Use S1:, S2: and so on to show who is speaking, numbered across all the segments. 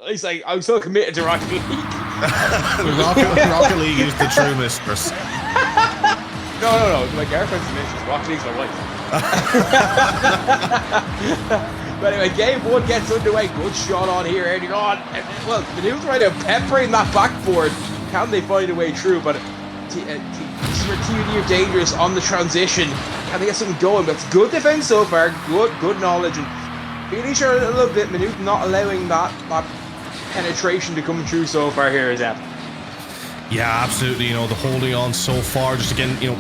S1: He's like, I'm so committed to Rocket League.
S2: Rocket League is the true mistress.
S1: No. My girlfriend's the mistress. Rocket League's my wife. But anyway, game one gets underway. Good shot on here early on. Well, Maynooth right now peppering that backboard. Can they find a way through? But TUD are dangerous on the transition. Can they get something going? But it's good defense so far. Good knowledge. And feeling sure a little bit. Maynooth not allowing that penetration to come through so far here, is that?
S2: Yeah, absolutely. You know, the holding on so far, just again, you know,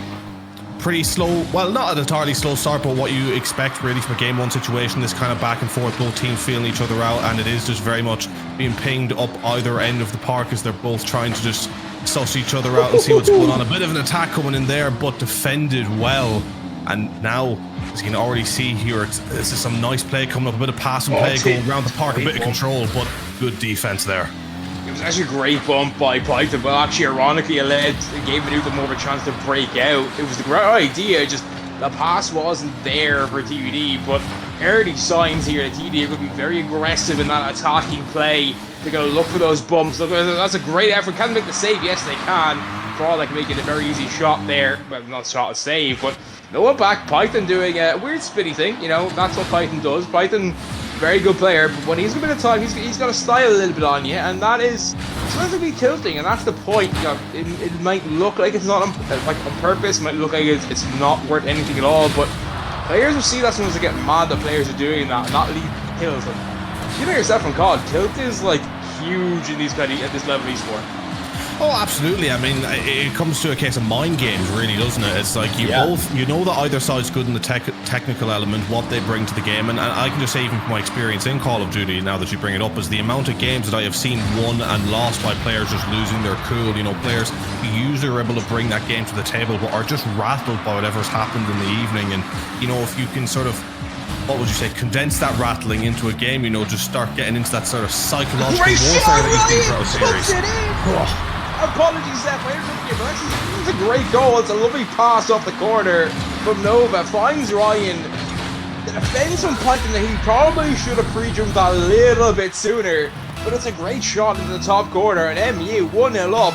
S2: pretty slow. Well, not an entirely slow start, but what you expect really from a game one situation, this kind of back and forth, both teams feeling each other out, and it is just very much being pinged up either end of the park as they're both trying to just suss each other out and see what's going on. A bit of an attack coming in there, but defended well. And now, as you can already see here, this is some nice play coming up, a bit of pass and play going around the park, a bit of control, but good defense there.
S1: It was actually a great bump by Python, but actually ironically it gave Maynooth more of a chance to break out. It was the great idea, just the pass wasn't there for TUD, but early signs here that TUD will be very aggressive in that attacking play. They're going to look for those bumps. Look, that's a great effort. Can they make the save? Yes, they can. For all, they can make it a very easy shot there. Well, not shot, a save, but no one back. Python doing a weird spinny thing. You know, that's what Python does. Python, very good player, but when he's a bit of time, he's got a style a little bit on you, and that is relatively tilting, and that's the point. You know, it might look like it's not on purpose, might look like it's not worth anything at all, but players will see that sometimes they get mad that players are doing that, not lead kills. Like, you know yourself from COD, tilt is like huge in these kind of at this level of esport.
S2: Oh, absolutely. I mean, it comes to a case of mind games, really, doesn't it? It's like you know that either side's good in the technical element, what they bring to the game, and I can just say, even from my experience in Call of Duty, now that you bring it up, is the amount of games that I have seen won and lost by players just losing their cool. You know, players who usually are able to bring that game to the table, but are just rattled by whatever's happened in the evening. And you know, if you can sort of, what would you say, condense that rattling into a game, you know, just start getting into that sort of psychological warfare that you see throughout a series.
S1: Apologies, Seth, but it's a great goal. It's a lovely pass off the corner from Nova. Finds Ryan. The defense from Python that he probably should have pre-jumped a little bit sooner, but it's a great shot into the top corner, and MU 1-0 up,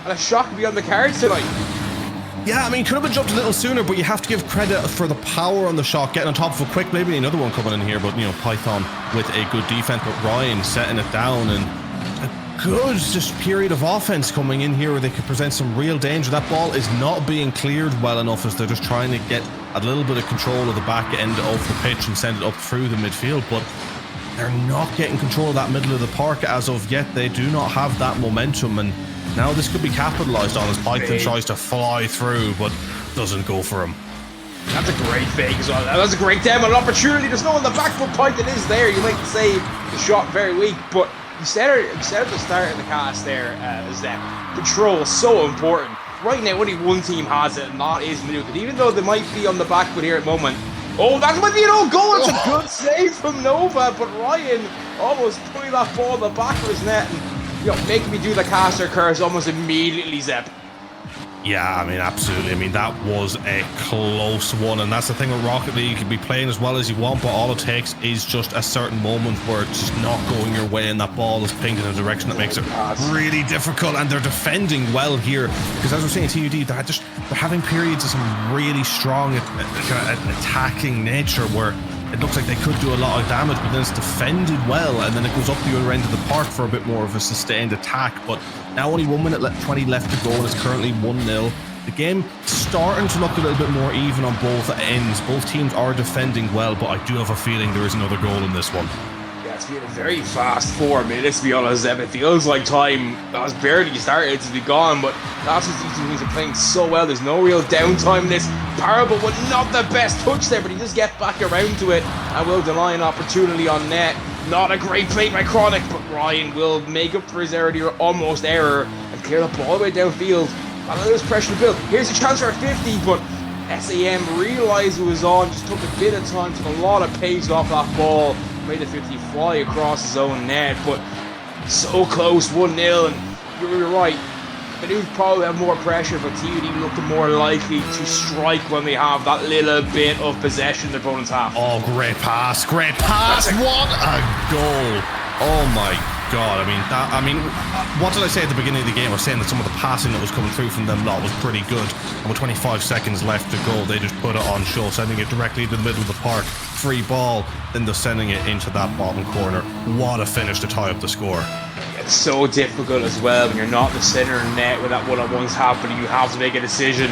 S1: and a shot could be on the cards tonight.
S2: Yeah, I mean, could have been jumped a little sooner, but you have to give credit for the power on the shot, getting on top of it quick. Maybe another one coming in here, but, you know, Python with a good defense, but Ryan setting it down, and a good just period of offense coming in here where they could present some real danger. That ball is not being cleared well enough as they're just trying to get a little bit of control of the back end of the pitch and send it up through the midfield, but they're not getting control of that middle of the park as of yet. They do not have that momentum, and now this could be capitalized on as Python tries to fly through, but doesn't go for him.
S1: That's a great fake as well. That's a great demo opportunity. There's no one in the back, but Python is there. You might say the shot very weak, but you said at the start of the cast there, Zep, control is so important. Right now, only one team has it, and that is Maynooth. And even though they might be on the back foot here at the moment, oh, that might be an own goal. It's a good save from Nova, but Ryan almost putting that ball in the back of his net and, you know, making me do the caster curse almost immediately, Zep.
S2: Yeah, I mean, absolutely. I mean, that was a close one, and that's the thing with Rocket League. You can be playing as well as you want, but all it takes is just a certain moment where it's just not going your way and that ball is pinged in a direction that makes it really difficult. And they're defending well here, because as we're saying, TUD, they're having periods of some really strong attacking nature where it looks like they could do a lot of damage, but then it's defended well, and then it goes up the other end of the park for a bit more of a sustained attack. But now only 1 minute 20 left to go, and it's currently 1-0. The game starting to look a little bit more even on both ends. Both teams are defending well, but I do have a feeling there is another goal in this one.
S1: Yeah, it's been a very fast 4 minutes, to be honest, Zeb. It feels like time has barely started to be gone, but that's what these teams are playing so well. There's no real downtime in this. Parable, but not the best touch there, but he does get back around to it and will deny an opportunity on net. Not a great play by Chronic, but Ryan will make up for his almost error and clear the ball all the way downfield. A little pressure to build. Here's a chance for a 50, but SAM realised it was on, just took a bit of time, took a lot of pace off that ball, made the 50 fly across his own net, but so close, 1-0, and you're right. Maynooth probably have more pressure, but TUD look more likely to strike when they have that little bit of possession their opponents have.
S2: Oh, great pass, great pass. What a goal. Oh my God, I mean, what did I say at the beginning of the game? I was saying that some of the passing that was coming through from them lot was pretty good. And with 25 seconds left to go, they just put it on show, sending it directly into the middle of the park. Free ball, then they're sending it into that bottom corner. What a finish to tie up the score.
S1: It's so difficult as well when you're not in the center of the net when that one-on-one's happening. You have to make a decision.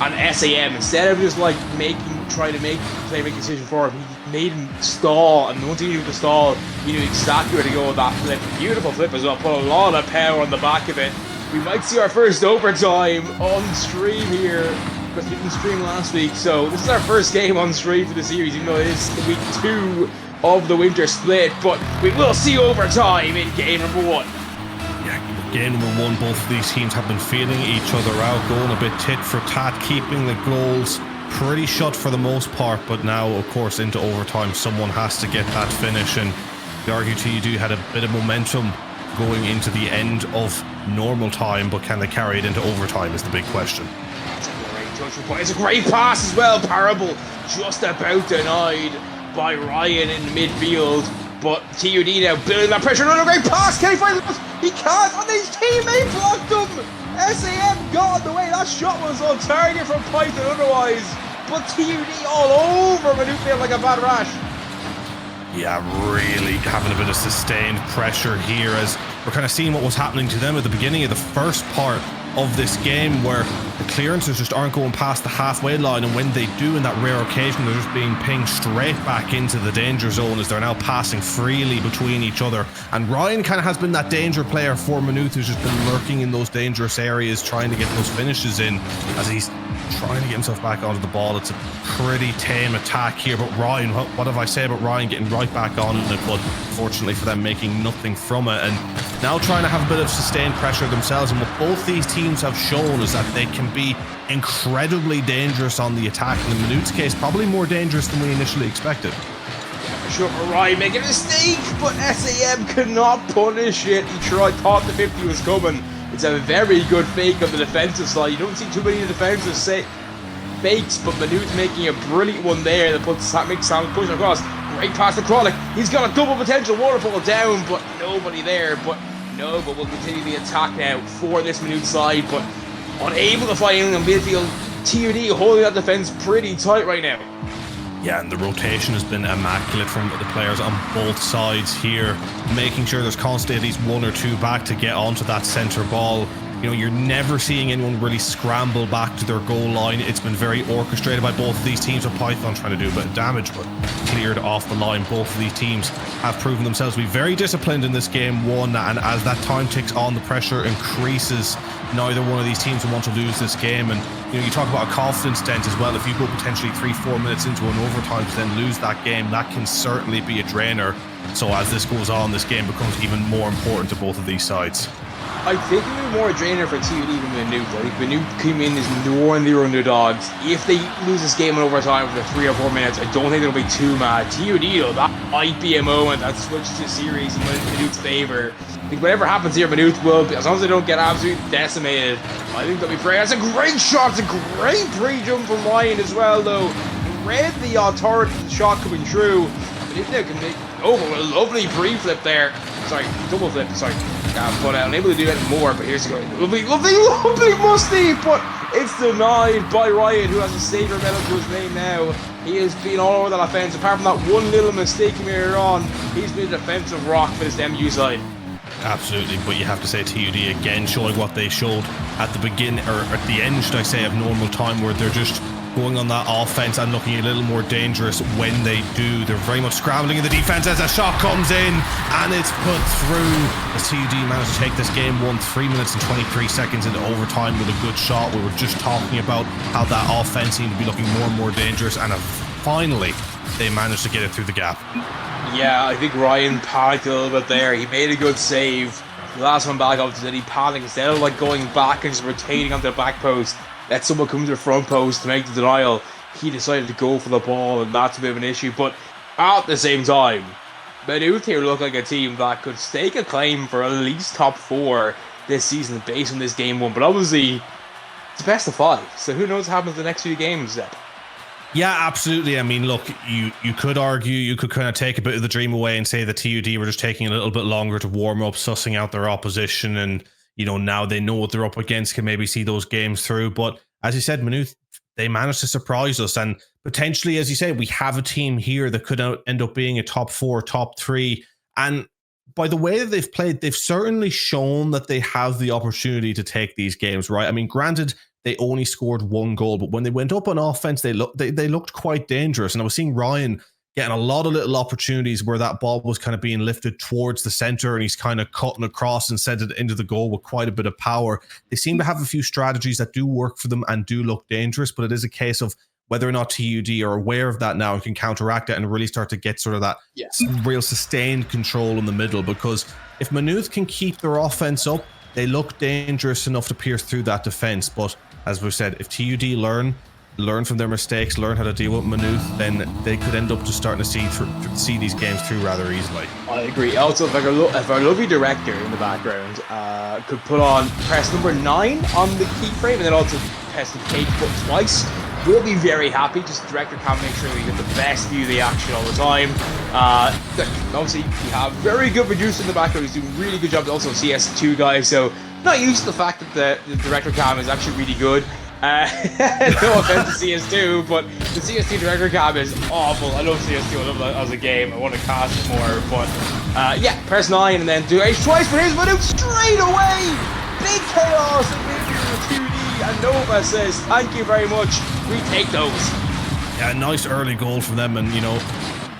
S1: And SAM, instead of just like trying to make a decision for him, he made him stall, and once he knew to stall, he knew exactly where to go with that flip. Beautiful flip as well, put a lot of power on the back of it. We might see our first overtime on stream here, because we didn't stream last week, so this is our first game on stream for the series, even though it is week 2 of the winter split, but we will see overtime in game number 1.
S2: Game number 1, both of these teams have been feeling each other out, going a bit tit for tat, keeping the goals pretty shut for the most part, but now, of course, into overtime, someone has to get that finish, and the argue TUD had a bit of momentum going into the end of normal time, but can they carry it into overtime is the big question.
S1: It's a great touch for point. It's a great pass as well, Parable just about denied by Ryan in the midfield. But TUD now building that pressure. Another great pass. Can he find it? He can't. And his teammate blocked him. SAM got in the way. That shot was on target from Python otherwise. But TUD all over Maynooth like a bad rash.
S2: Yeah, really having a bit of sustained pressure here as we're kind of seeing what was happening to them at the beginning of the first part of this game, where the clearances just aren't going past the halfway line, and when they do, in that rare occasion, they're just being pinged straight back into the danger zone as they're now passing freely between each other. And Ryan kind of has been that danger player for Maynooth, who's just been lurking in those dangerous areas, trying to get those finishes in as he's trying to get himself back onto the ball. It's a pretty tame attack here, but Ryan, what have I said about Ryan getting right back on it, but fortunately for them, making nothing from it, and now trying to have a bit of sustained pressure themselves. And what both these teams have shown is that they can be incredibly dangerous on the attack. In Maynooth's case, probably more dangerous than we initially expected.
S1: For sure, Ryan making a mistake, but SAM cannot punish it. He thought the 50 was coming. It's a very good fake on the defensive side. You don't see too many defensive fakes, but Maynooth making a brilliant one there that makes Sam pushing across. Great pass to Kralik. He's got a double potential waterfall down, but nobody there. But we'll continue the attack now for this Maynooth side, but unable to find anyone in midfield. TUD holding that defense pretty tight right now.
S2: Yeah, and the rotation has been immaculate from the players on both sides here, making sure there's constantly at least 1 or 2 back to get onto that centre ball. You know, you're never seeing anyone really scramble back to their goal line. It's been very orchestrated by both of these teams, with Python trying to do a bit of damage, but cleared off the line. Both of these teams have proven themselves to be very disciplined in this game 1, and as that time ticks on, the pressure increases. Neither one of these teams will want to lose this game, and you talk about a confidence dent as well. If you go potentially 3-4 minutes into an overtime to then lose that game, that can certainly be a drainer. So as this goes on, this game becomes even more important to both of these sides.
S1: I think it would be more a drainer for TUD than Maynooth. I think Maynooth came in as normally underdogs. If they lose this game in overtime for 3 or 4 minutes, I don't think they'll be too mad. TUD though, that might be a moment that switches the series in Maynooth's favour. I think whatever happens here, Maynooth will be, as long as they don't get absolutely decimated, I think they'll be great. That's a great shot. It's a great pre-jump from Ryan as well though. He read the authority of the shot coming through. Maynooth now can make a lovely pre-flip there. Sorry, double flip, sorry. But unable to do any more, but here's the go. Lovely musty, but it's denied by Ryan, who has a saver medal to his name now. He has been all over that offense. Apart from that one little mistake he made on, he's been a defensive rock for this MU side.
S2: Absolutely, but you have to say TUD again showing what they showed at the beginning, or at the end, should I say, of normal time, where they're just going on that offense and looking a little more dangerous when they do. They're very much scrambling in the defense as a shot comes in and it's put through. As TUD managed to take this game 3 minutes and 23 seconds into overtime with a good shot. We were just talking about how that offense seemed to be looking more and more dangerous, and finally they managed to get it through the gap.
S1: Yeah, I think Ryan panicked a little bit there. He made a good save. The last one back up, then he panicked. Instead of going back and just rotating onto the back post, let someone come to the front post to make the denial, he decided to go for the ball, and that's a bit of an issue. But at the same time, Maynooth here look like a team that could stake a claim for at least top 4 this season based on this game 1. But obviously, it's best of 5, so who knows what happens in the next few games, Zeb?
S2: Yeah, absolutely. I mean, look, you could argue, you could kind of take a bit of the dream away and say the TUD were just taking a little bit longer to warm up, sussing out their opposition, and now they know what they're up against, can maybe see those games through. But as you said, Maynooth, they managed to surprise us, and potentially, as you say, we have a team here that could end up being a top 4, top 3, and by the way that they've played, they've certainly shown that they have the opportunity to take these games, right? I mean, granted, they only scored 1 goal, but when they went up on offense, they looked quite dangerous. And I was seeing Ryan getting a lot of little opportunities where that ball was kind of being lifted towards the center, and he's kind of cutting across and sent it into the goal with quite a bit of power. They seem to have a few strategies that do work for them and do look dangerous, but it is a case of whether or not TUD are aware of that now and can counteract it and really start to get sort of that real sustained control in the middle. Because if Maynooth can keep their offense up, they look dangerous enough to pierce through that defense. But as we've said, if TUD learn from their mistakes, learn how to deal with Maynooth, then they could end up just starting to see these games through rather easily.
S1: I agree. Also, if our lovely director in the background could press number 9 on the keyframe and then also press the K button twice, we'll be very happy. Just director can make sure we get the best view of the action all the time. Obviously, we have very good producer in the background who's doing a really good job. Also, CS2 guy, so not used to the fact that the director cam is actually really good. No offense to CS2, but the CS2 director cam is awful. I love CS2, I love that as a game. I want to cast it more, but yeah, press 9 and then do H twice, but here's Maynooth straight away! Big chaos and 2D, and Nova says, thank you very much, we take those.
S2: Yeah, nice early goal from them, and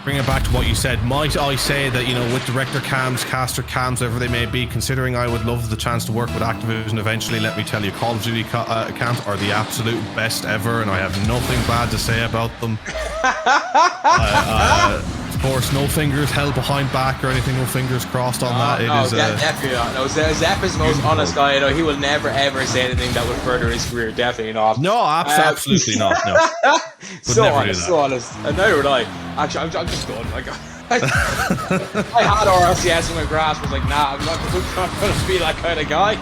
S2: bring it back to what you said. Might I say that, with director cams, caster cams, whatever they may be, considering I would love the chance to work with Activision eventually, let me tell you, Call of Duty cams are the absolute best ever, and I have nothing bad to say about them. Of course, no fingers held behind back or anything, no fingers crossed on that.
S1: Definitely not. No, Zepp is the most honest guy. He will never ever say anything that would further his career. Definitely not.
S2: No, absolutely not. No.
S1: So honest. And neither would I. Actually, I'm just done. Like, I had RLCS in my grasp. I was like, nah, I'm not going to be that kind of guy.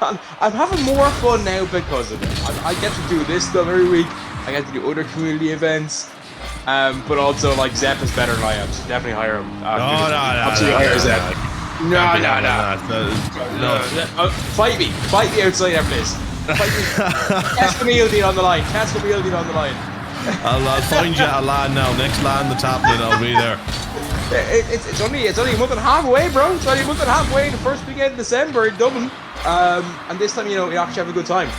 S1: And I'm having more fun now because of it. I get to do this stuff every week. I get to do other community events. But also, like, Zepp is better than I am, so definitely hire him. Absolutely hire Zepp. No. Fight me outside after this. Fight me. Test Camille on the line.
S2: I'll find you at a LAN now. Next LAN that's happening, I'll be there.
S1: It's only a month and a half away, bro. It's only a month and a half away, the first weekend in December in Dublin. And this time, we actually have a good time.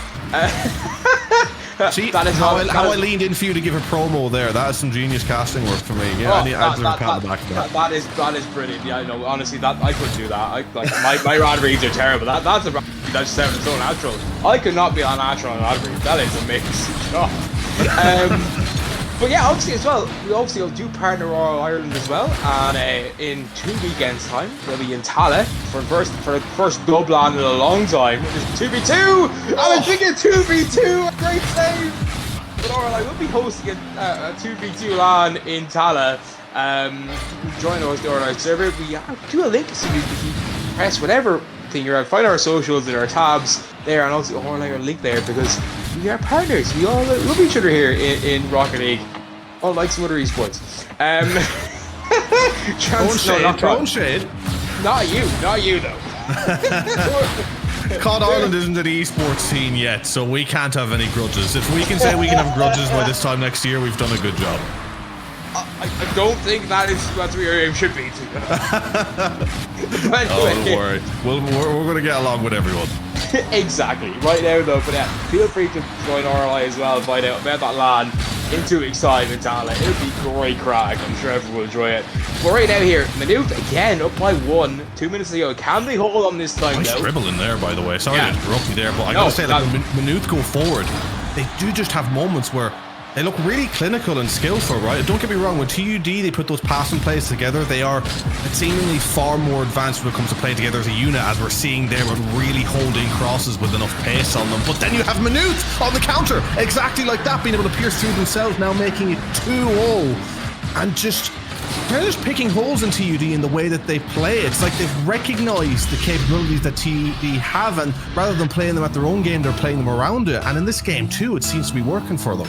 S2: See, that is how I leaned in for you to give a promo there. That is some genius casting work for me. Yeah,
S1: that is brilliant. Yeah, honestly, that I couldn't do that. My rod reads are terrible. That's a that's just so natural. I could not be on natural on rod reads. That is amazing. But yeah, obviously as well, we obviously do partner Royal Ireland as well, and in 2 weekends' time, we'll be in Tallaght for the first dub LAN in a long time. It's 2v2, and I think it's 2v2, great save! But alright, we'll be hosting a 2v2 LAN in Tallaght. Join us, the organized server. We do a link, so you can press whatever thing you're at. Find our socials in our tabs there, and also our link there, because we are partners. We all love each other here in Rocket League. Unlike some other esports.
S2: Don't shade.
S1: Not you though.
S2: COD Ireland isn't an esports scene yet, so we can't have any grudges. If we can say we can have grudges by this time next year, we've done a good job.
S1: I don't think that is what your aim should be. But anyway,
S2: don't worry. We're going to get along with everyone.
S1: Exactly. Right now, though, but feel free to join RLI as well and find out about that LAN in 2 weeks' time in Tallaght. It'll be great crack. I'm sure everyone will enjoy it. But right now here, Maynooth again up by 1. 2 minutes ago. Can they hold on this time,
S2: though? Nice dribble in there, by the way. Sorry to interrupt you there, but I gotta say, like, when Maynooth go forward, they do just have moments where they look really clinical and skillful, right? Don't get me wrong, when TUD, they put those passing plays together, they are seemingly far more advanced when it comes to playing together as a unit, as we're seeing there with really holding crosses with enough pace on them. But then you have Maynooth on the counter, exactly like that, being able to pierce through themselves, now making it 2-0. And they're just picking holes in TUD in the way that they play. It's like they've recognized the capabilities that TUD have, and rather than playing them at their own game, they're playing them around it. And in this game too, it seems to be working for them.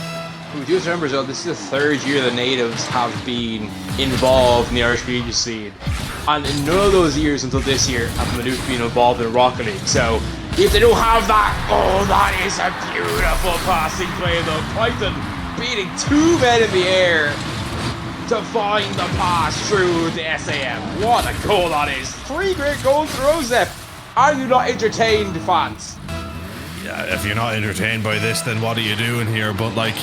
S1: We do have to remember as well, this is the 3rd year the natives have been involved in the Irish collegiate scene. And in none of those years until this year have Maynooth been involved in the Rocket League. So if they don't have that, oh, that is a beautiful passing play though. Python beating 2 men in the air to find the pass through the SAM. What a goal that is. 3 great goals in a row, Zep. Are you not entertained, fans?
S2: Yeah, if you're not entertained by this, then what are you doing here? But like,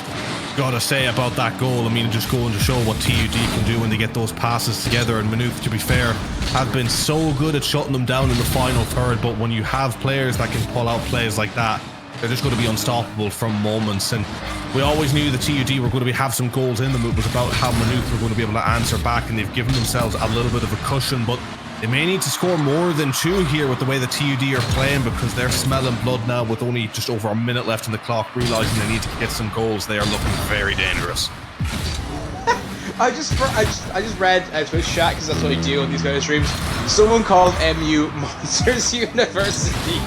S2: gotta say about that goal, I mean, just going to show what TUD can do when they get those passes together. And Maynooth, to be fair, have been so good at shutting them down in the final third. But when you have players that can pull out plays like that, they're just going to be unstoppable from moments. And we always knew the TUD were going to have some goals in them. It was about how Maynooth were going to be able to answer back, and they've given themselves a little bit of a cushion. But they may need to score more than 2 here with the way the TUD are playing, because they're smelling blood now with only just over a minute left in the clock, realising they need to get some goals. They are looking very dangerous.
S1: I just read a Twitch chat, because that's what I do on these kind of streams. Someone called MU Monsters University.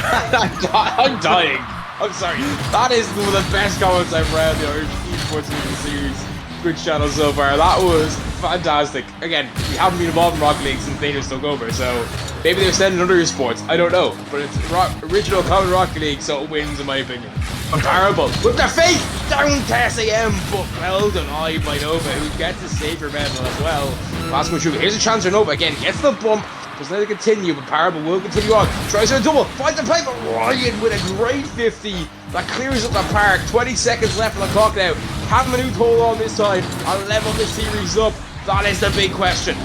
S1: I'm dying. I'm sorry. That is one of the best comments I've read on the Ireland Esports Leagues series Twitch channel so far. That was fantastic. Again, we haven't been involved in Rocket League since natives took over, so maybe they're sending other sports. I don't know, but it's original common Rocket League, so it wins in my opinion. Comparable with the fake down to SAM, but well denied by Nova, who gets the savior medal as well. Last one, here's a chance for Nova again. Gets the bump. Doesn't let it continue, but Parable will continue on. Tries a double, finds the play, but Ryan with a great 50 that clears up the park. 20 seconds left on the clock now. Can Maynooth hold on this time and level this series up? That is the big question.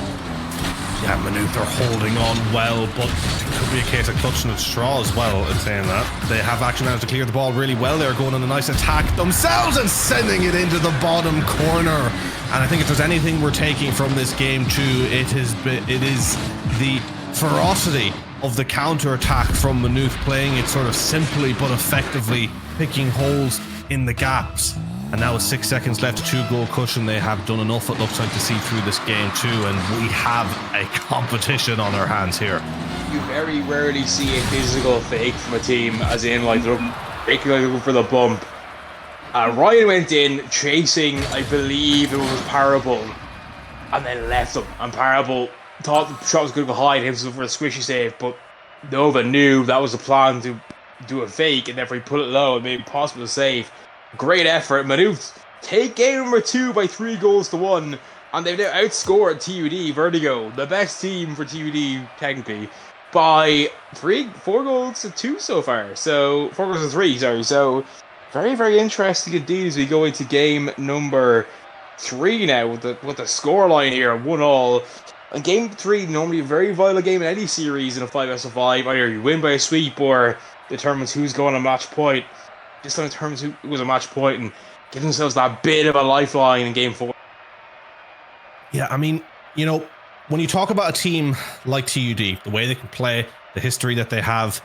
S2: Yeah, Maynooth are holding on well, but it could be a case of clutching at straw as well in saying that. They have actually managed to clear the ball really well. They're going on a nice attack themselves and sending it into the bottom corner. And I think if there's anything we're taking from this game too, it is the ferocity of the counter-attack from Maynooth, playing it sort of simply but effectively, picking holes in the gaps. And now with 6 seconds left, a 2-goal cushion, they have done enough, it looks like, to see through this game too, and we have a competition on our hands here.
S1: You very rarely see a physical fake from a team, as in like they're breaking like for the bump. Ryan went in chasing, I believe it was Parable, and then left him. And Parable thought the shot was going to go high and hit him for a squishy save, but Nova knew that was the plan, to do a fake, and therefore he put it low and made it possible to save. Great effort. Maynooth take game number 2 by 3 goals to 1, and they've now outscored TUD Vertigo, the best team for TUD technically, by 4 goals to 2 so far. So 4 goals to 3, sorry. So very, very interesting indeed as we go into game number 3 now with the scoreline here, 1-1. And game 3 normally a very vital game in any series in a 5-5. Either you win by a sweep or determines who's going on match point. This time determines who was a match point and give themselves that bit of a lifeline in game 4.
S2: Yeah, I mean, you know, when you talk about a team like TUD, the way they can play, the history that they have,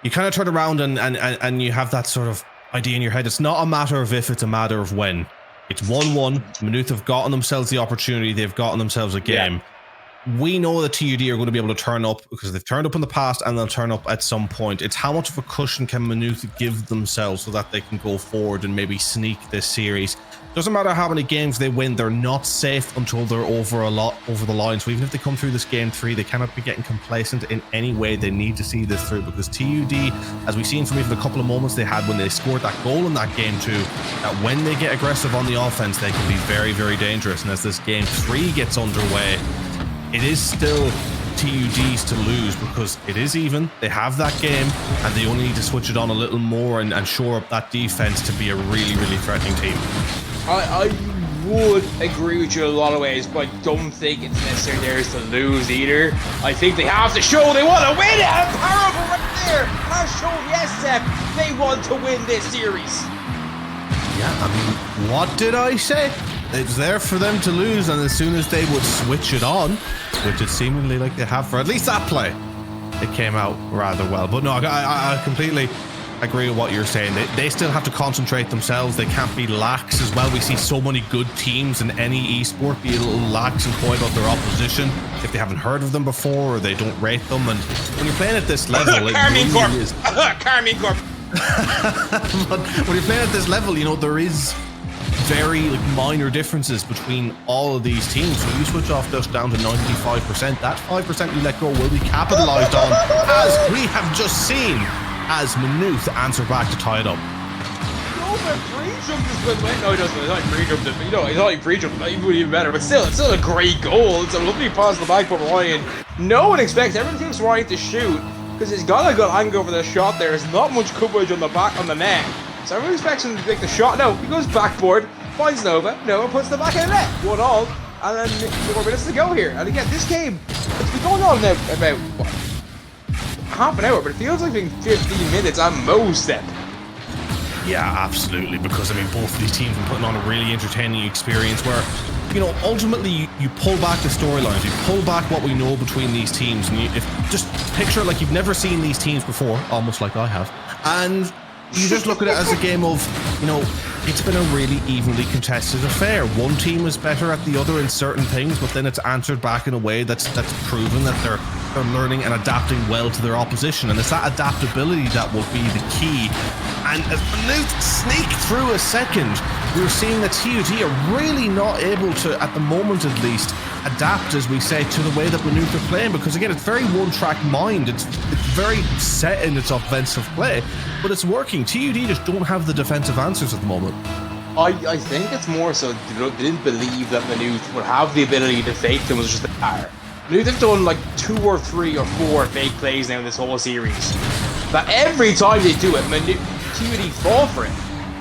S2: you kind of turn around and you have that sort of idea in your head. It's not a matter of if, it's a matter of when. It's 1-1. Maynooth have gotten themselves the opportunity. They've gotten themselves a game. Yeah. We know that TUD are going to be able to turn up because they've turned up in the past and they'll turn up at some point. It's how much of a cushion can Maynooth give themselves so that they can go forward and maybe sneak this series. Doesn't matter how many games they win, they're not safe until they're over the line. So even if they come through this game 3, they cannot be getting complacent in any way. They need to see this through, because TUD, as we've seen from even a couple of moments they had when they scored that goal in that game 2, that when they get aggressive on the offense, they can be very, very dangerous. And as this game 3 gets underway, it is still TUD's to lose, because it is even. They have that game and they only need to switch it on a little more and shore up that defense to be a really, really threatening team.
S1: I would agree with you in a lot of ways, but I don't think it's necessary theirs to lose either. I think they have to show they want to win it, and Parable right there has shown, yes, Seth, they want to win this series.
S2: Yeah, I mean, what did I say? It's there for them to lose, and as soon as they would switch it on, which it seemingly like they have for at least that play, it came out rather well. But no, I completely agree with what you're saying. They still have to concentrate themselves. They can't be lax as well. We see so many good teams in any esport be a little lax and coy about their opposition if they haven't heard of them before or they don't rate them. And when you're playing at this level, it really is.
S1: Carmine Corp.
S2: But when you're playing at this level, you know, there is very minor differences between all of these teams. So you switch off this down to 95%, that 5% you let go will be capitalized on, as we have just seen, as Maynooth answer back to tie it up.
S1: No, but pre-jumped has been wet. No, he doesn't. It's not pre-jumped, but you know, it's not pre-jumped. That would be even better. But still, it's still a great goal. It's a lovely pass to the back, but Ryan, no one expects, everyone thinks Ryan to shoot, because he's got a good angle for the shot there. There's not much coverage on the back on the net. So everyone expects him to make the shot. No, he goes backboard, finds Nova, puts the back of the net. 1-all, and then 4 minutes to go here. And again, this game, it's been going on now about, what, half an hour, but it feels like it's been 15 minutes at most then.
S2: Yeah, absolutely, because I mean, both of these teams are putting on a really entertaining experience where, you know, ultimately you pull back the storylines, you pull back what we know between these teams, and just picture it like you've never seen these teams before, almost like I have, and you just look at it as a game of, you know, it's been a really evenly contested affair. One team is better at the other in certain things, but then it's answered back in a way that's proven that they're learning and adapting well to their opposition, and it's that adaptability that will be the key. And as Maynooth sneak through a second, we're seeing that TUD are really not able to, at the moment at least, adapt, as we say, to the way that Maynooth are playing, because again, it's very one-track mind. It's very set in its offensive play, but it's working. TUD just don't have the defensive answers at the moment.
S1: I think it's more so they didn't believe that Maynooth would have the ability to fake them. Was just a power. Maynooth have done like 2 or 3 or 4 fake plays now in this whole series. But every time they do it, TUD fall for it.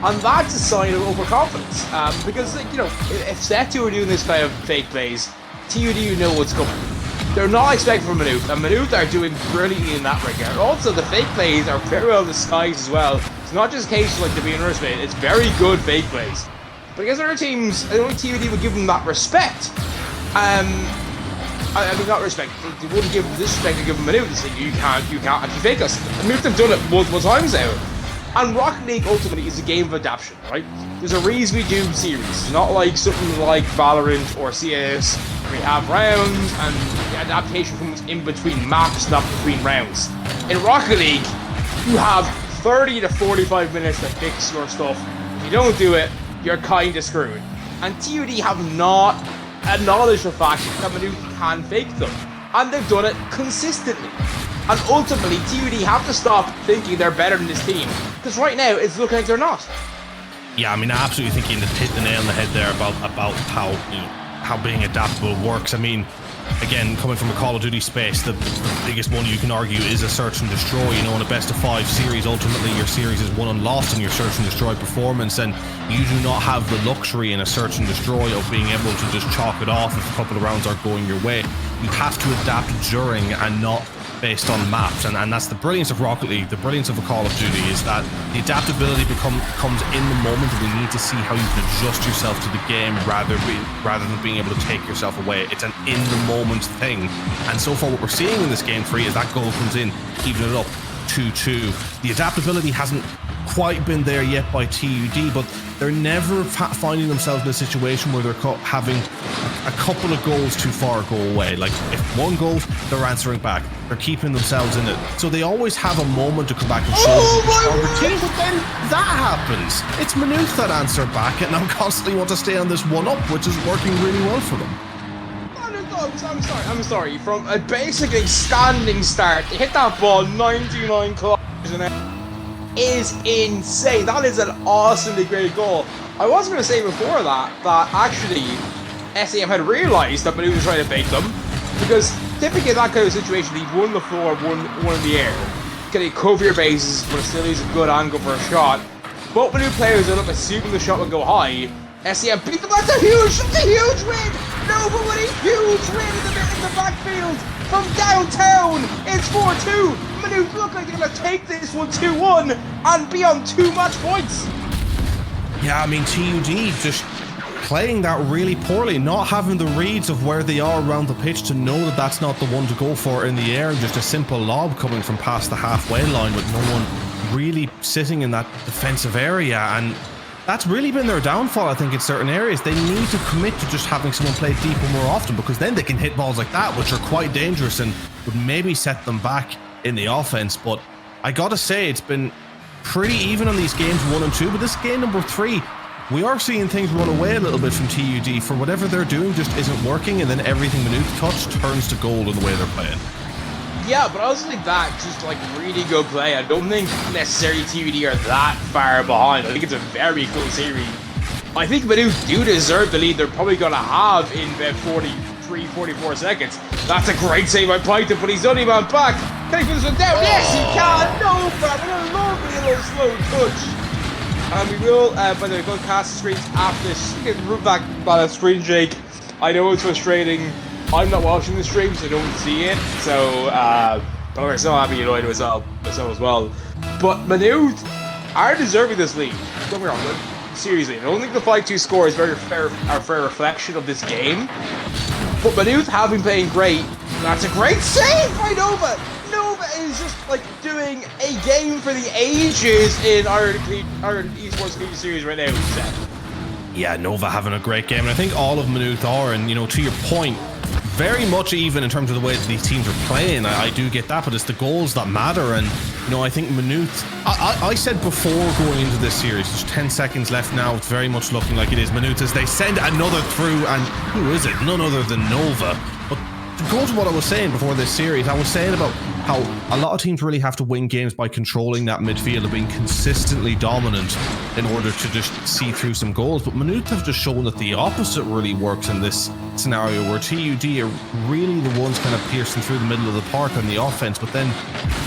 S1: And that's a sign of overconfidence. Because, like, you know, if Set2 are doing this kind of fake plays, TUD know what's coming. They're not expecting from Maynooth, and Maynooth are doing brilliantly in that regard. Also, the fake plays are very well disguised as well. It's not just cases like they're being underestimated, it's very good fake plays. But against other teams, I don't think TUD would give them that respect. I mean, not respect, they wouldn't give them disrespect to give them Maynooth. They say, you can't actually fake us. Maynooth have done it multiple times now. And Rocket League ultimately is a game of adaptation, right? There's a reason we do series. It's not like something like Valorant or CS, where we have rounds and the adaptation comes in between maps, not between rounds. In Rocket League, you have 30 to 45 minutes to fix your stuff. If you don't do it, you're kind of screwed. And TUD have not acknowledged the fact that Maynooth can fake them. And they've done it consistently. And ultimately, TUD have to stop thinking they're better than this team. Because right now, it's looking like they're not.
S2: Yeah, I mean, I absolutely think you hit the nail on the head there about how being adaptable works. I mean, again, coming from a Call of Duty space, the biggest one you can argue is a search and destroy. You know, in a best of 5 series, ultimately your series is won and lost in your search and destroy performance, and you do not have the luxury in a search and destroy of being able to just chalk it off if a couple of rounds are going your way. You have to adapt during and not based on maps, and that's the brilliance of Rocket League, the brilliance of a Call of Duty, is that the adaptability comes in the moment, and we need to see how you can adjust yourself to the game rather than being able to take yourself away. It's an in the moment thing, and so far what we're seeing in this game 3 is that goal comes in, even it up 2-2. The adaptability hasn't quite been there yet by TUD, but they're never finding themselves in a situation where they're having a couple of goals too far go away. Like, if one goes, they're answering back. They're keeping themselves in it. So they always have a moment to come back and show the stronger team, but then that happens. It's Maynooth that answer back, and I constantly want to stay on this 1-up, which is working really well for them.
S1: I'm sorry. From a basically standing start, to hit that ball 99 kilometers an hour is insane. That is an awesomely great goal. I was going to say before that actually SAM had realised that Maynooth was trying to fake them, because typically in that kind of situation, you've won the floor, one in the air. You can cover your bases, but still use a good angle for a shot. Both Maynooth players are assuming the shot will go high. SAM beat them. That's a huge win! Nova with a huge win in the backfield from downtown. It's 4-2. Maynooth look like they're going to take this one 2-1 and be on 2 match points.
S2: Yeah, I mean, TUD just playing that really poorly, not having the reads of where they are around the pitch to know that that's not the one to go for in the air, just a simple lob coming from past the halfway line with no one really sitting in that defensive area, and that's really been their downfall, I think, in certain areas. They need to commit to just having someone play deeper more often, because then they can hit balls like that, which are quite dangerous and would maybe set them back in the offense. But I gotta say, it's been pretty even on these games 1 and 2, but this game number 3, we are seeing things run away a little bit from TUD. For whatever they're doing just isn't working, and then everything Maynooth touch turns to gold in the way they're playing.
S1: Yeah, but I also think that just like really good play. I don't think necessarily TUD are that far behind. I think it's a very cool series. I think Maynooth do deserve the lead they're probably going to have in about 43, 44 seconds. That's a great save by Python, but he's only man back. Can he put this one down? Oh. Yes, he can! No, Brad, a lovely little slow touch. And we will, by the way, go cast the screens after this. You can root back by the screen, Jake. I know it's frustrating. I'm not watching the stream, so I don't see it. So, I'm so happy you annoyed myself as well. But Maynooth are deserving this lead. Don't get me wrong, seriously. I don't think the 5-2 score is very fair reflection of this game. But Maynooth have been playing great. That's a great save by Nova. Nova is just like doing a game for the ages in Ireland Esports Collegiate Series right now.
S2: Yeah, Nova having a great game, and I think all of Maynooth are. And to your point, very much even in terms of the way that these teams are playing. I do get that, but it's the goals that matter. And I think Maynooth, I said before going into this series, there's 10 seconds left now, it's very much looking like it is Maynooth as they send another through, and who is it? None other than Nova. But to go to what I was saying before this series, I was saying about how a lot of teams really have to win games by controlling that midfield and being consistently dominant in order to just see through some goals. But Maynooth have just shown that the opposite really works in this scenario, where TUD are really the ones kind of piercing through the middle of the park on the offense, but then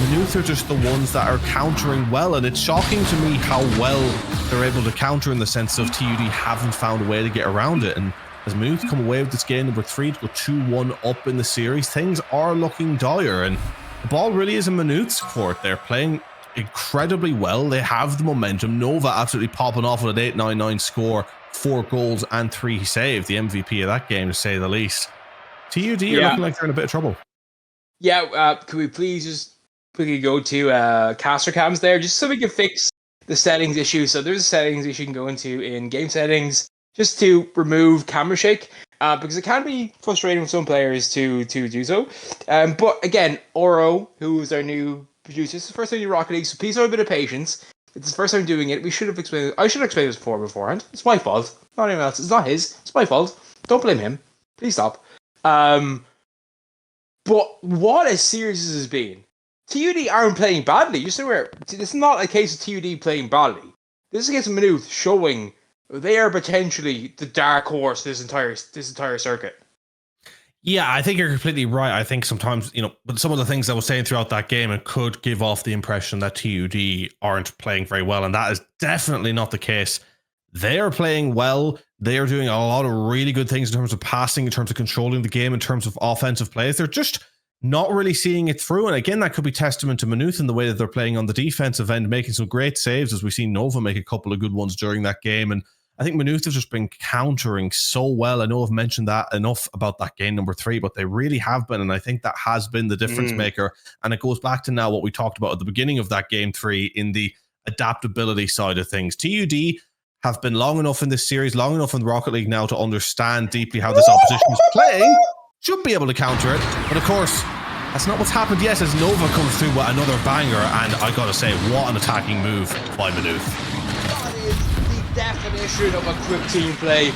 S2: Maynooth are just the ones that are countering well. And it's shocking to me how well they're able to counter, in the sense of TUD haven't found a way to get around it. And as Maynooth come away with this game number 3 to go 2-1 up in the series, things are looking dire, and the ball really is in Maynooth's court. They're playing incredibly well. They have the momentum. Nova absolutely popping off with an 8-9-9 score, 4 goals and 3 saves. The MVP of that game, to say the least. TUD are looking like they're in a bit of trouble.
S1: Yeah, could we please just quickly go to caster cams there, just so we can fix the settings issue. So there's a settings issue you can go into in game settings just to remove camera shake. Because it can be frustrating for some players to do so. But again, Oro, who is our new producer, this is the first time you Rocket League, so please have a bit of patience. It's the first time doing it. I should have explained this beforehand. It's my fault. Not anyone else. It's not his. It's my fault. Don't blame him. Please stop. But what a series this has been. TUD aren't playing badly. You're so aware. This is not a case of TUD playing badly. This is a case of Maynooth showing they are potentially the dark horse this entire circuit.
S2: Yeah, I think you're completely right. I think sometimes, but some of the things I was saying throughout that game, it could give off the impression that TUD aren't playing very well, and that is definitely not the case. They are playing well. They are doing a lot of really good things in terms of passing, in terms of controlling the game, in terms of offensive plays. They're just not really seeing it through. And again, that could be testament to Maynooth in the way that they're playing on the defensive end, making some great saves, as we've seen Nova make a couple of good ones during that game. And I think Maynooth have just been countering so well. I know I've mentioned that enough about that game number 3, but they really have been. And I think that has been the difference maker. And it goes back to now what we talked about at the beginning of that game 3 in the adaptability side of things. TUD have been long enough in this series, long enough in the Rocket League now to understand deeply how this opposition is playing. Should be able to counter it. But of course, that's not what's happened yet, as Nova comes through with another banger. And I got to say, what an attacking move by Maynooth.
S1: That is the definition of a quick team play.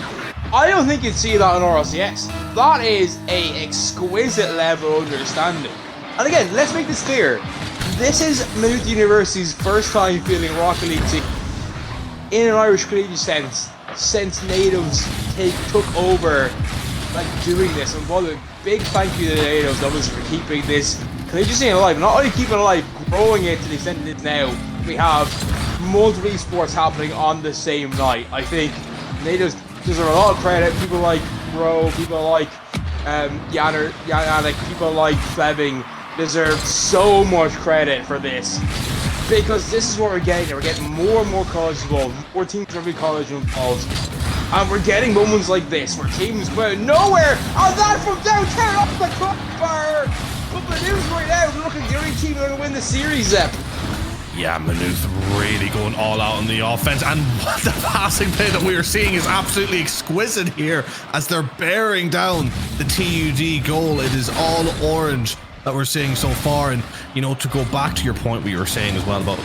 S1: I don't think you'd see that on RLCS. That is a exquisite level understanding. And again, let's make this clear. This is Maynooth University's first time fielding Rocket League team in an Irish collegiate sense since natives took over doing this. And what a big thank you to the natives, obviously, for keeping this collegiate scene alive. Not only keeping it alive, growing it to the extent it is now. We have multiple esports happening on the same night. I think natives deserve a lot of credit. People like Bro, people like Yannick, people like Fleming deserve so much credit for this. Because this is what we're getting. We're getting more and more colleges involved, more teams from every college involved. And we're getting moments like this where teams go out of nowhere, and that from downtown off the crossbar. But Maynooth right now, look at the only team going to win the series, Zep.
S2: Yeah, Maynooth really going all out on the offense, and the passing play that we are seeing is absolutely exquisite here as they're bearing down the TUD goal. It is all orange that we're seeing so far. And, you know, to go back to your point what you were saying as well about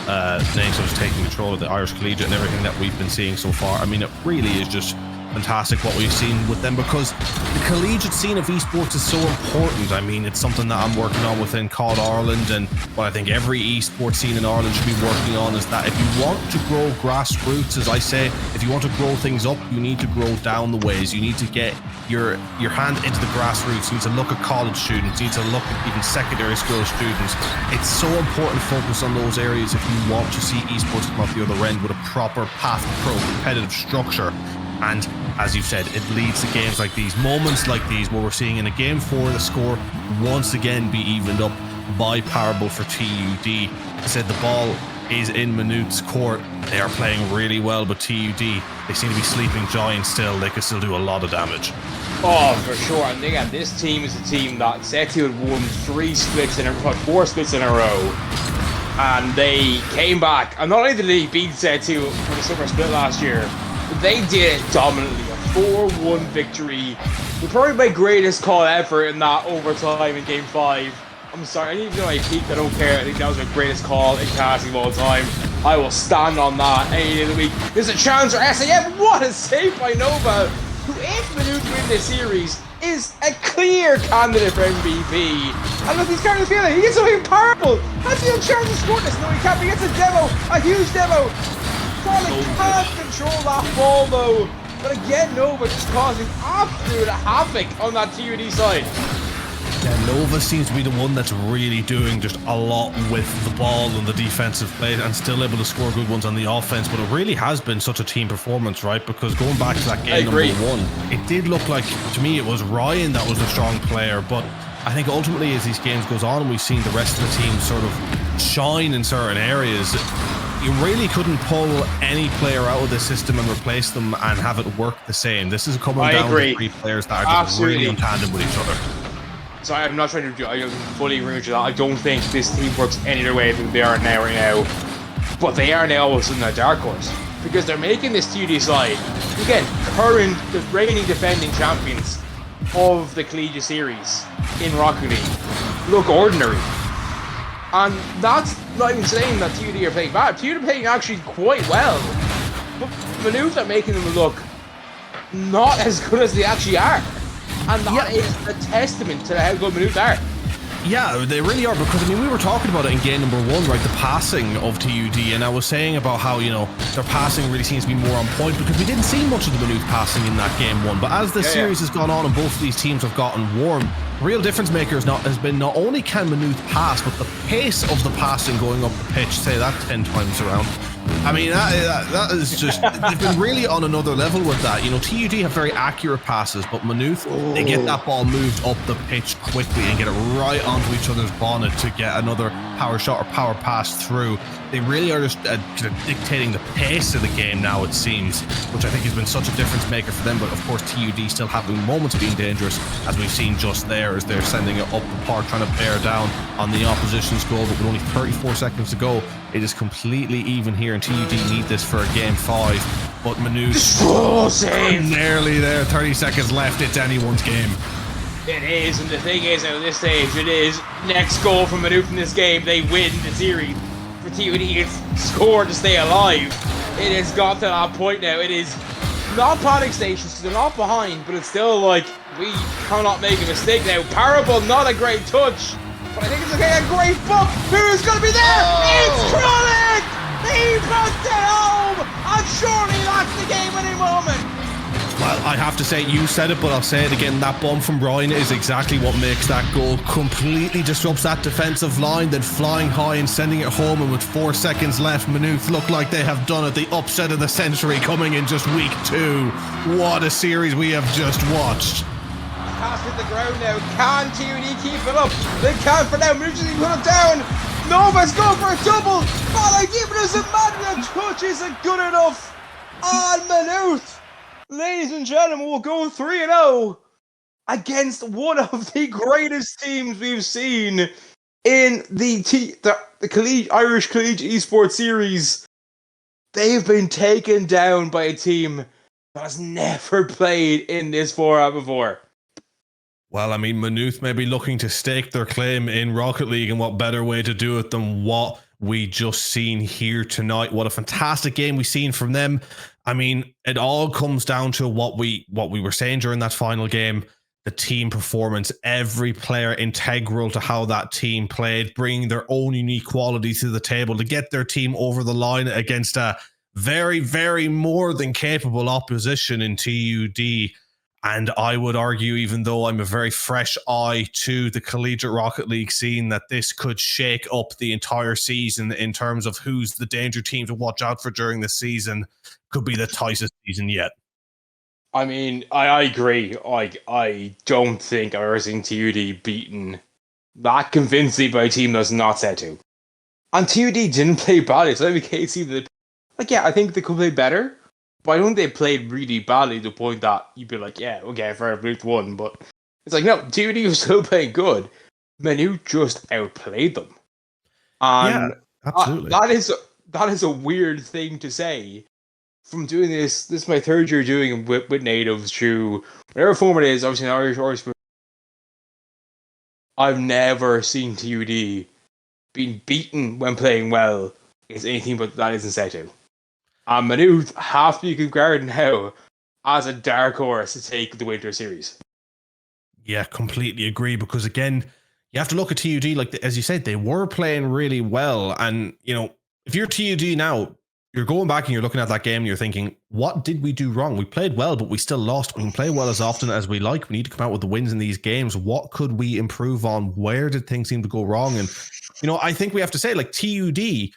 S2: NASO's taking control of the Irish Collegiate and everything that we've been seeing so far, I mean, it really is just fantastic what we've seen with them, because the collegiate scene of esports is so important. I mean, it's something that I'm working on within COD Ireland, and what I think every esports scene in Ireland should be working on is that if you want to grow grassroots, as I say, if you want to grow things up, you need to grow down the ways. You need to get your hand into the grassroots. You need to look at college students. You need to look at even secondary school students. It's so important to focus on those areas if you want to see esports come out the other end with a proper path to pro competitive structure. And as you've said, it leads to games like these, moments like these, where we're seeing in a game 4 the score once again be evened up by Parable for TUD. I said the ball is in Maynooth's court. They are playing really well, but TUD, they seem to be sleeping giants still. They could still do a lot of damage.
S1: Oh, for sure. And again, this team is a team that Setu had won 4 splits in a row. And they came back. And not only did they beat Setu for the summer split last year, they did it dominantly. A 4-1 victory. Probably my greatest call ever in that overtime in game 5. I'm sorry, I didn't even know I peaked. I don't care. I think that was my greatest call in casting of all time. I will stand on that any day of the week. There's a chance for SAF. What a save by Nova, who, if Maynooth win this series, is a clear candidate for MVP. And look, he's carrying the feeling. He gets something Parable. Has he a chance to score this? No, he can't. He gets a demo, a huge demo. Solid can't control that ball though. But again, Nova just causing absolute havoc on that TUD side.
S2: Yeah, Nova seems to be the one that's really doing just a lot with the ball and the defensive play, and still able to score good ones on the offense. But it really has been such a team performance, right? Because going back to that game number 1, it did look like, to me, it was Ryan that was the strong player. But I think ultimately, as these games goes on, and we've seen the rest of the team sort of shine in certain areas, you really couldn't pull any player out of the system and replace them and have it work the same. This is coming down to 3 players that are just really in tandem with each other.
S1: So I'm not trying to do, I fully agree with you that I don't think this team works any other way than they are now right now. But they are now all of a sudden a dark horse, because they're making this TUD side, again, the reigning defending champions of the Collegiate Series in Rocket League, look ordinary. And that's not even saying that TUD are playing bad. TUD are playing actually quite well. But Maynooth are making them look not as good as they actually are. And that is a testament to how good Maynooth are.
S2: Yeah, they really are, because I mean, we were talking about it in game number 1, right? The passing of TUD, and I was saying about how, you know, their passing really seems to be more on point, because we didn't see much of the Maynooth passing in that game 1. But as the series has gone on and both of these teams have gotten warm, real difference maker has been not only can Maynooth pass, but the pace of the passing going up the pitch, say that 10 times around. I mean, that is just, they've been really on another level with that. You know, TUD have very accurate passes, but Maynooth, they get that ball moved up the pitch quickly and get it right onto each other's bonnet to get another power shot or power pass through. They really are just dictating the pace of the game now, it seems, which I think has been such a difference maker for them. But of course, TUD still having moments of being dangerous, as we've seen just there, as they're sending it up the park, trying to bear down on the opposition's goal. But with only 34 seconds to go, it is completely even here, and TUD need this for a game 5. But Maynooth nearly there, 30 seconds left. It's anyone's game.
S1: It is, and the thing is, at this stage, it is next goal from Maynooth in this game, they win the series. For TUD, it's scored to stay alive. It has got to that point now. It is not panic stations, they're not behind, but it's still like, we cannot make a mistake now. Parable, not a great touch, but I think it's okay, a great bump. Who's going to be there? It's Trollic! He puts it home, and surely that's the game-winning moment.
S2: Well, I have to say, you said it, but I'll say it again. That bump from Brian is exactly what makes that goal. Completely disrupts that defensive line, then flying high and sending it home. And with 4 seconds left, Maynooth look like they have done it. The upset of the century coming in just week 2. What a series we have just watched.
S1: Pass hit the ground now. Can TUD keep it up? They can for now. Maynooth can put it down. Nova's going for a double. But I keep it as a man. The touch isn't good enough. On Maynooth, ladies and gentlemen, we'll go 3-0 against one of the greatest teams we've seen in the Irish Collegiate Esports Series. They've been taken down by a team that has never played in this format before.
S2: Well, I mean, Maynooth may be looking to stake their claim in Rocket League, and what better way to do it than what we just seen here tonight. What a fantastic game we seen from them. I mean, it all comes down to what we were saying during that final game, the team performance, every player integral to how that team played, bringing their own unique qualities to the table to get their team over the line against a very, very more than capable opposition in TUD. And I would argue, even though I'm a very fresh eye to the Collegiate Rocket League scene, that this could shake up the entire season in terms of who's the danger team to watch out for during the season. Could be the tightest season yet.
S1: I mean, I agree. I don't think I've ever seen TUD beaten that convincingly by a team that's not set to. And TUD didn't play badly, so we can't see that. Like, yeah, I think they could play better, but I don't think they played really badly to the point that you'd be like, yeah, okay, fair, Maynooth won. But it's like, no, TUD was still playing good. Maynooth just outplayed them. And
S2: yeah, absolutely.
S1: that is a weird thing to say. From doing this is my third year doing it with natives through whatever form it is, obviously in Irish. I've never seen TUD being beaten when playing well is anything but that isn't set to. And Maynooth have to be regarded now as a dark horse to take the Winter Series.
S2: Yeah, completely agree. Because again, you have to look at TUD, like as you said, they were playing really well. And, you know, if you're TUD now, you're going back and you're looking at that game and you're thinking, what did we do wrong? We played well, but we still lost. We can play well as often as we like. We need to come out with the wins in these games. What could we improve on? Where did things seem to go wrong? And, you know, I think we have to say, like, TUD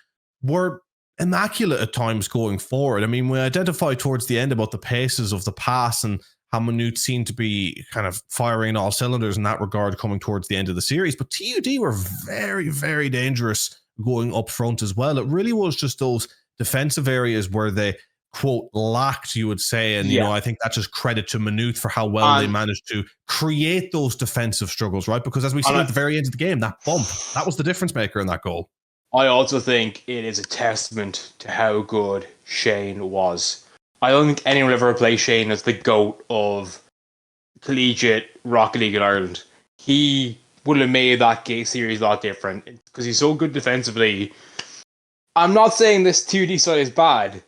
S2: were immaculate at times going forward. I mean, we identified towards the end about the paces of the pass and how Maynooth seemed to be kind of firing all cylinders in that regard coming towards the end of the series. But TUD were very, very dangerous going up front as well. It really was just those defensive areas where they, quote, lacked, you would say. And, you know, I think that's just credit to Maynooth for how well they managed to create those defensive struggles, right? Because as we see at the very end of the game, that bump, that was the difference maker in that goal.
S1: I also think it is a testament to how good Shane was. I don't think anyone will ever play Shane as the GOAT of collegiate Rocket League in Ireland. He would have made that series a lot different because he's so good defensively. I'm not saying this 2D side is bad,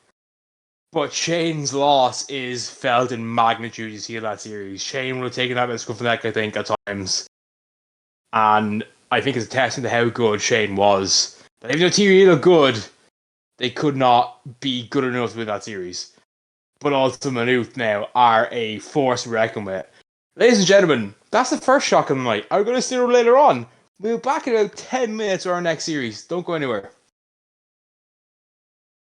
S1: but Shane's loss is felt in magnitude you see in that series. Shane would have taken that as from neck, I think, at times. And I think it's a testament to how good Shane was. But even though TUD looked good, they could not be good enough to win that series. But also Maynooth now are a force to reckon with. Ladies and gentlemen, that's the first shock of the night. I'm going to see you later on. We'll be back in about 10 minutes for our next series. Don't go anywhere.